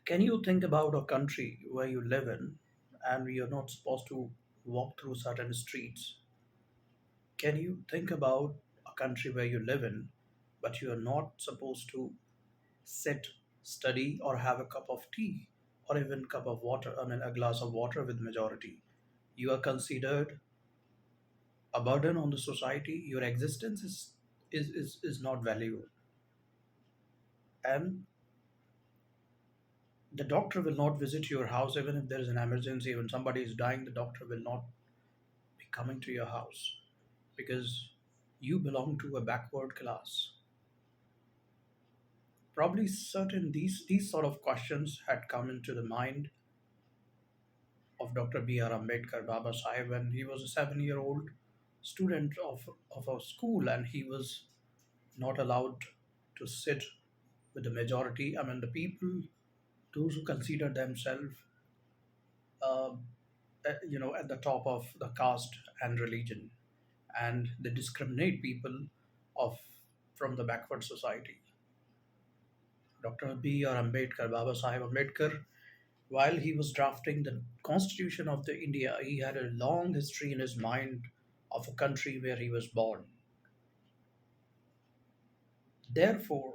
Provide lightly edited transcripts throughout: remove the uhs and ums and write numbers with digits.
Can you think about a country where you live in and you're not supposed to walk through certain streets? Can you think about a country where you live in but you are not supposed to sit, study, or have a cup of tea or even cup of water, I mean a glass of water with majority? You are considered a burden on the society. Your existence is not valuable. And the doctor will not visit your house even if there is an emergency. When somebody is dying, the doctor will not be coming to your house because you belong to a backward class. Probably certain these sort of questions had come into the mind of Dr. B R Ambedkar Baba Sahib when he was a 7-year-old student of a school, and he was not allowed to sit with the majority. I mean the people, those who consider themselves uh, at the top of the caste and religion, and they discriminate people of from the backward society. Dr. B R Ambedkar, Baba Sahib Ambedkar, while he was drafting the constitution of the India, he had a long history in his mind of a country where he was born. Therefore,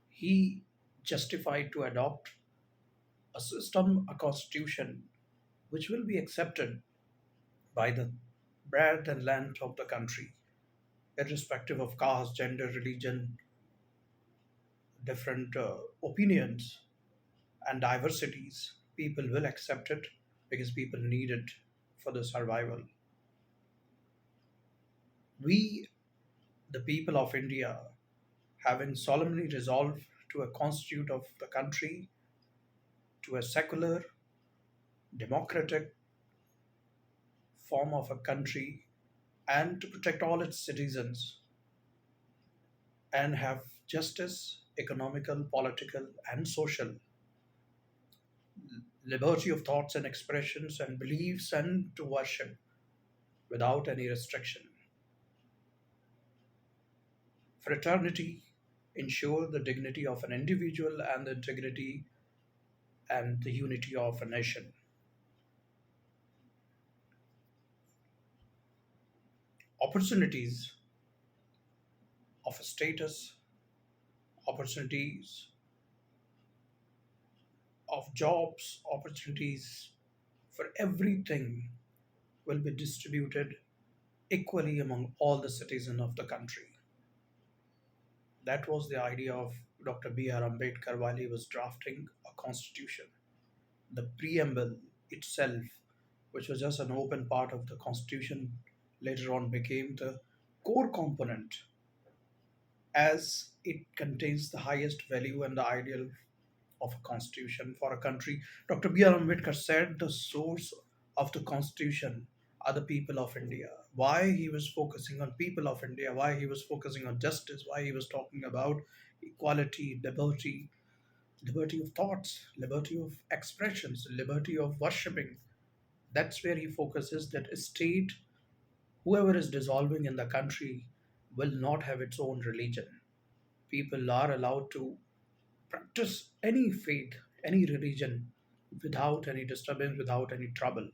he justified to adopt a system, a constitution, which will be accepted by the breadth and length of the country, irrespective of caste, gender, religion, different opinions, and diversities. People will accept it because people need it for the survival. We, the people of India, having solemnly resolved to a constitute of the country, to a secular, democratic form of a country, and to protect all its citizens and have justice, economical, political, and social, liberty of thoughts and expressions and beliefs, and to worship without any restriction. Fraternity ensure the dignity of an individual and the integrity and the unity of a nation. Opportunities of a status, opportunities of jobs, opportunities for everything will be distributed equally among all the citizens of the country. That was the idea of Dr. B R Ambedkar while he was drafting a constitution. The preamble itself, which was just an open part of the constitution, later on became the core component as it contains the highest value and the ideal of a constitution for a country. Dr. B R Ambedkar said the source of the constitution are the people of India. Why he was focusing on people of India, why he was focusing on justice, why he was talking about equality, liberty of thoughts, liberty of expressions, liberty of worshipping. That's where he focuses that a state, whoever is dissolving in the country, will not have its own religion. People are allowed to practice any faith, any religion without any disturbance, without any trouble.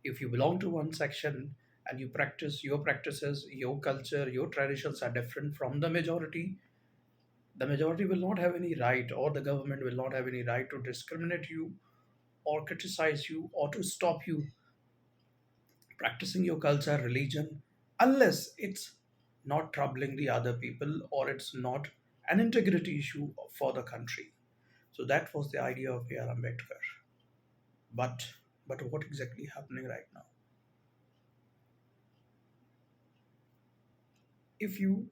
If you belong to one section and you practice your practices, your culture, your traditions are different from the majority will not have any right, or the government will not have any right to discriminate you or criticize you or to stop you practicing your culture, religion, unless it's not troubling the other people or it's not an integrity issue for the country. So that was the idea of A.R. Ambedkar. But what exactly happening right now? If you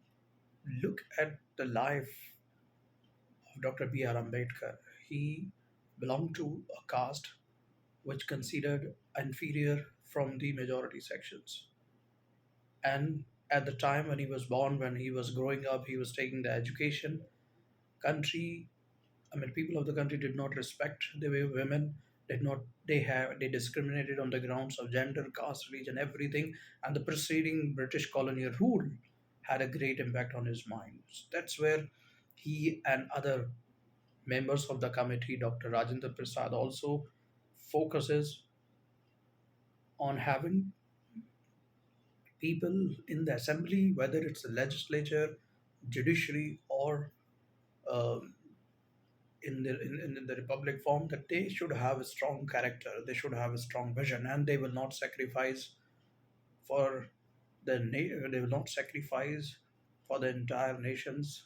look at the life of Dr. B.R. Ambedkar, he belonged to a caste which considered inferior from the majority sections. And at the time when he was born, when he was growing up, he was taking the education. Country, I mean, people of the country did not respect the way women did not. They discriminated on the grounds of gender, caste, religion, everything, and the preceding British colonial rule had a great impact on his mind. That's where he and other members of the committee, Dr. Rajendra Prasad, also focuses on having people in the assembly, whether it's the legislature, judiciary, or um, in the republic form, that they should have a strong character, they should have a strong vision, and they will not sacrifice for they will not sacrifice for the entire nations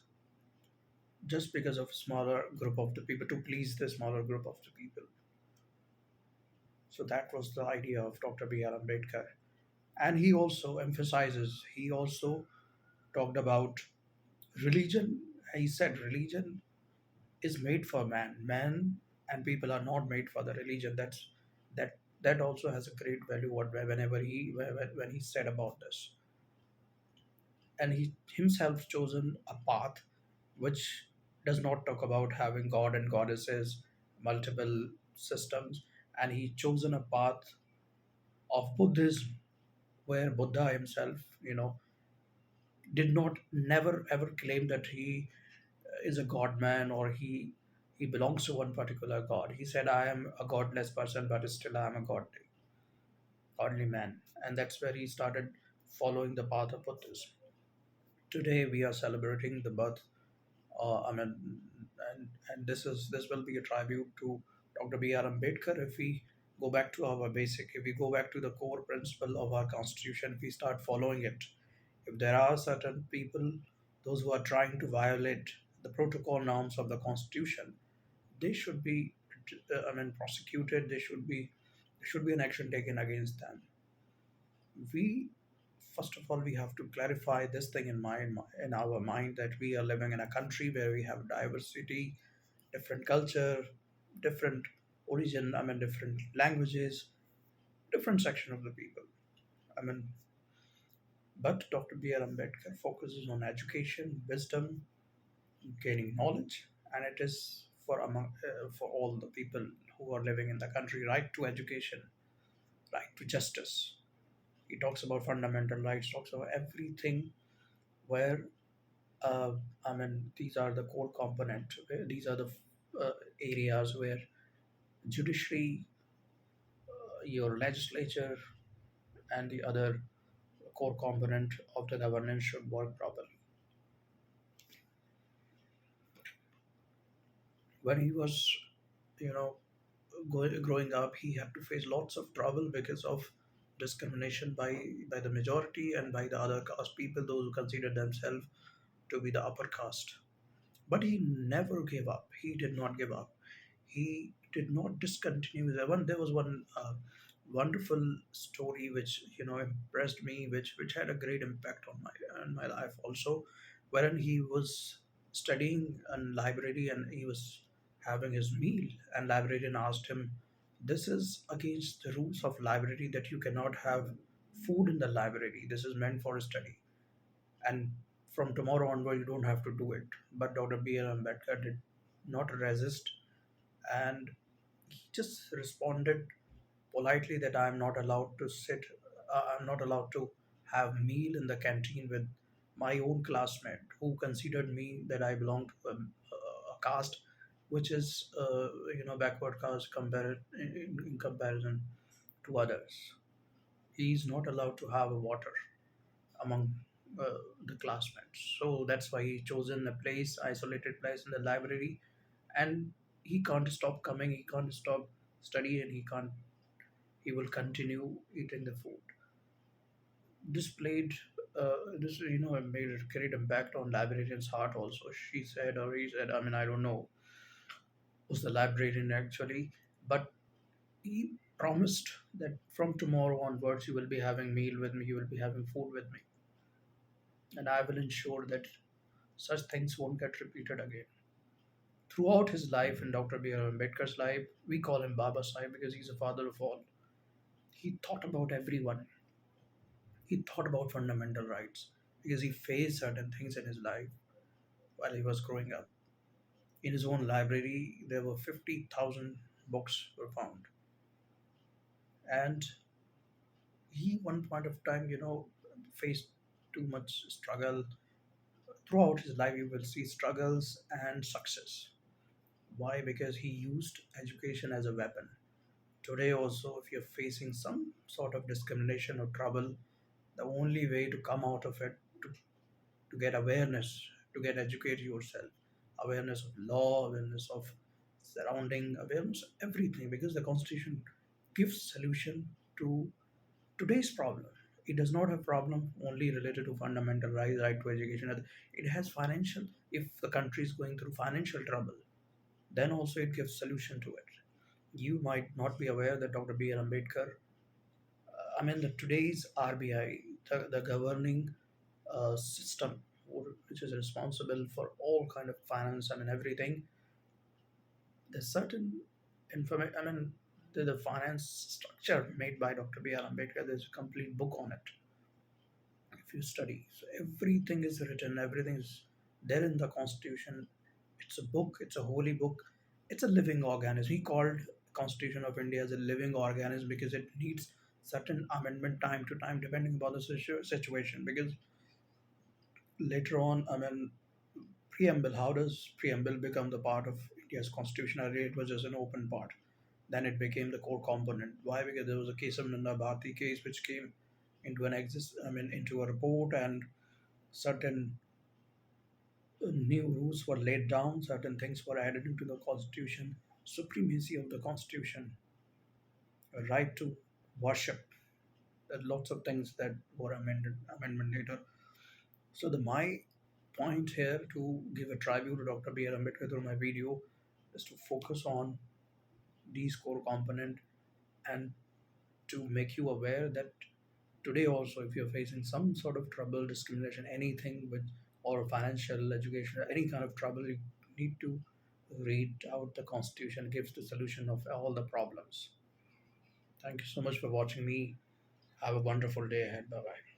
just because of a smaller group of the people, to please the smaller group of the people. So that was the idea of Dr. B R Ambedkar. And he also talked about religion. He said religion is made for man. Man and people are not made for the religion. That also has a great value whenever when he said about this. And he himself chosen a path which does not talk about having god and goddesses, multiple systems, and he chosen a path of Buddhism, where Buddha himself, did not never ever claim that he is a god man, or he belongs to one particular god. He said, I am a godless person, but still I am a godly man. And that's where he started following the path of Buddhism. Today we are celebrating the birth, I mean, and this will be a tribute to Dr. B R Ambedkar. If we go back to our basic, if we go back to the core principle of our constitution, if we start following it, if there are certain people, those who are trying to violate the protocol norms of the constitution, they should be, prosecuted. There should be an action taken against them. We First of all, we have to clarify this thing in our mind, that we are living in a country where we have diversity, different culture, different origin, different languages, different section of the people. I mean, but Dr. B R Ambedkar focuses on education, wisdom, gaining knowledge, and it is for all the people who are living in the country, right to education, right to justice. He talks about fundamental rights, talks about everything where uh, these are the core component. These are the areas where judiciary, your legislature, and the other core component of the governance should work properly. When he was, you know, growing up, he had to face lots of trouble because of discrimination by the majority and by the other caste people, those who consider themselves to be the upper caste. But he never gave up. He did not give up. He did not discontinue his one. There was one wonderful story which impressed me, which had a great impact on my life also, wherein he was studying in library and he was having his meal, and librarian asked him, "This is against the rules of library that you cannot have food in the library. This is meant for study, and from tomorrow onward you don't have to do it." But Dr. B R Ambedkar did not resist, and he just responded politely that I'm not allowed to I'm not allowed to have meal in the canteen with my own classmate who considered me that I belong to a caste which is backward caste in comparison to others. He is not allowed to have a water among the classmates. So that's why he chosen a place, isolated place in the library, and he can't stop coming. He can't stop studying. He can't. He will continue eating the food. This played. This made a great impact on librarian's heart. Also, she said, or he said. I don't know who's the librarian actually, but he promised that from tomorrow onwards you will be having meal with me. You will be having food with me, and I will ensure that such things won't get repeated again. Throughout his life, in Dr. B R Ambedkar's life, we call him Baba Sahib because he's a father of all. He thought about everyone. He thought about fundamental rights because he faced certain things in his life while he was growing up. In his own library, there were 50,000 books were found. And he, one point of time, faced too much struggle. Throughout his life, you will see struggles and success. Why? Because he used education as a weapon. Today, also, if you're facing some sort of discrimination or trouble, the only way to come out of it, to get awareness, to get educate yourself, awareness of law, awareness of surrounding, awareness of everything, because the Constitution gives solution to today's problem. It does not have problem only related to fundamental right to education. It has financial. If the country is going through financial trouble, then also it gives solution to it. You might not be aware that Dr. B R Ambedkar, the today's RBI, the governing system, which is responsible for all kind of finance, everything. There's certain information. The finance structure made by Dr. B R Ambedkar. There's a complete book on it. If you study, so everything is written, everything is there in the Constitution. It's a book. It's a holy book. It's a living organism. He called Constitution of India as a living organism because it needs certain amendment time to time depending upon the situation. Because later on, preamble. How does preamble become the part of India's constitution? Earlier, it was just an open part. Then it became the core component. Why? Because there was a case of Nanda Bharti case which came into into a report, and certain new rules were laid down, certain things were added into the constitution, supremacy of the constitution, a right to worship. There are lots of things that were amendment later. So the my point here to give a tribute to Dr. B R Ambedkar through my video is to focus on these core component, and to make you aware that today also, if you're facing some sort of trouble, discrimination, anything with, or financial, education, any kind of trouble, you need to read out the constitution. Gives the solution of all the problems. Thank you so much for watching me. Have a wonderful day ahead. Bye bye.